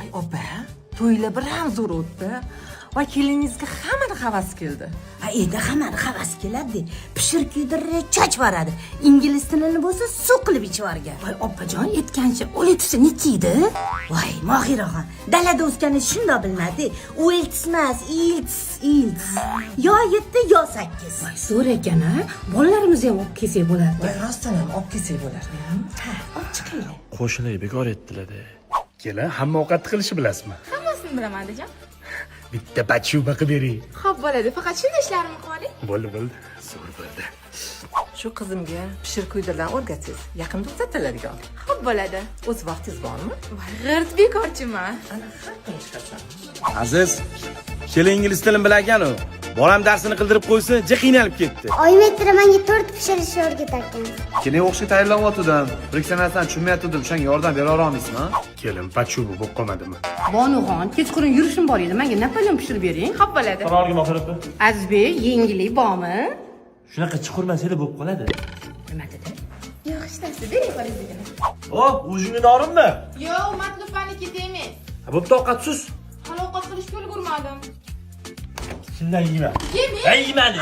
voy opa, to'ylar biram zo'r o'tdi. Va keliningizga hammaning havas keldi. Endi hammani havas keladi. Pishir kuydirib chachvaradi. Ingliz tilini bo'lsa suv qilib ichvargan. Voy opajon, aytgancha o'litisi necha edi? Voy Mohiraxon, dalada o'sganini shundoq bilmadi. O'ltis emas, iltis. Yo 7 yo 8. Voy zo'r ekan-a. Bolalarimizni ham olib kelsak bo'lardi. Voy rostdan ham olib kelsak bo'lardi. Ha, olib chiqinglar. Qo'shnilar bekor etdilar-da. Kelin hamma ovqatni qilishni bilasizmi? Hammasini bilaman adajon. Bitta pachuba qilib bering. Xo'p bo'ladi, faqat shunday ishlarimni qilib oling. Bo'ldi. Zo'r bo'ldi. Shu qizimga pishir kuydirdan o'rgatsiz. Yaqinda uzatiladigan. Xo'p bo'ladi. O'z vaqtingiz bormi? Voy g'irt bekorchiman. Ana haqqini chiqarsan. Aziz, kelin ingliz tilini bilagan u. Bolam darsini qildirib qo'ysa, jiq qiynalib ketdi. Oyim aytdi, menga tort pishirishni o'rgatarkan. Kelin o'qishga tayyorlanyotgandim. Bir ikki narsani tushunmayotgandim. Shunga yordam bera olamizmi? Kelin pachuba bo'lib qolmadimi? Bonuxon, kechqurun yurishim bor edi. Menga Napoleon pishirib bering. Xo'p bo'ladi. Salomga mo'xirib. Azizbek, yengillik bormi? Shunaqa chuqur masala bo'lib qoladi. Nima dedi? Yo'q, hech narsa, bering qo'lingizga. Oh, o'zingni norimmi? Yo'q, Matlufaniki emas. Bo'pti, ovqatsiz. Hali ovqat qilishga ulgurmadim. Shundan yeyman. Yemang. Yeymadi.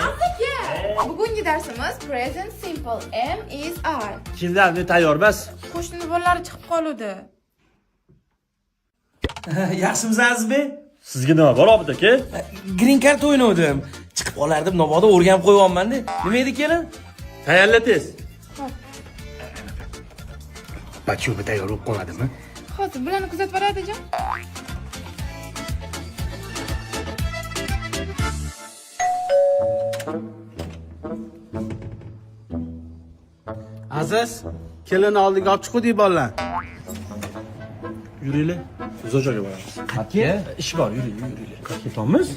Bugungi darsimiz present simple am is are. Kimlarni tayyor emas? Qo'shni bolalari chiqib qoluvdi. Yaxshimisiz Azizbek? Sizga nima bor obid aka? Green card o'ynadim. Chiqib qolardim, mabodo o'rganib qo'yapman-da. Nima edi kelin? Tayyorla tez. Pachuba tayyor bo'lib qolmadimi? Hozir bularni kuzatib boradi jon. Aziz, kelin oldiga olib chiqdik bolalar. Yuringlar. Zo'jaga boramiz. Qayerga? Ish bor, yuringlar. Ketamiz.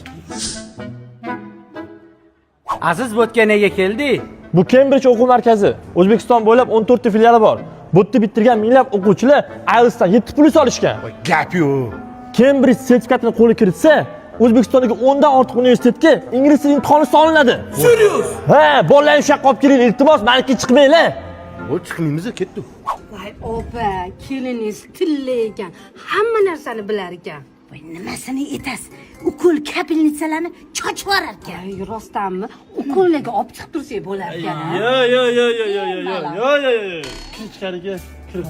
Aziz bo'tganiga keldik. Bu Cambridge o'quv markazi. O'zbekiston bo'ylab 14 ta filiali bor. Bu yerda bitirgan minglab o'quvchilar IELTSdan 7+ olishgan. Gap yo'q. Cambridge sertifikatini qo'lga kiritsa, O'zbekistondagi 10 dan ortiq universitetga ingliz tili imtihoni solinadi. Serios? Ha, bolalarni shu yoqqa olib keling, iltimos, meniki chiqmanglar. Bo'l chiqmaymiz, ketdik. Voy opa, keliningiz tilla ekan. Hamma narsani bilar ekan. Voy nimasini aytasiz? Ukol kapelnitsalarni chochvarar ekan. Ay, rostdanmi? Ukollarga olib chiqib tursak bo'lar ekan. Yo. Ichkariga kirib.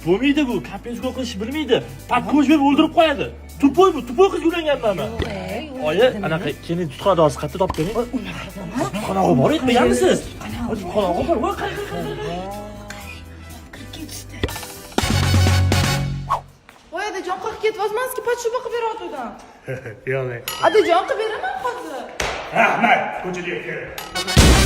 Bo'lmaydi bu, kapinsko qilish bilmaydi. Patkoj berib o'ldirib qo'yadi. Tupoy bu, tupoy qiz ulanganman men. Oyi, anaqa keling tutqon dosi qayerda topib bering. Tutqonog'i bor aytmaganmisiz? Tutqonog'i bor. Voy, qay. Voy adajon, qo'rqib ketyapsizki, pachuba qilib beryaptidan. Yo'q. Adajon, qilib beraman hozir. Rahmat, ko'chaga kelib.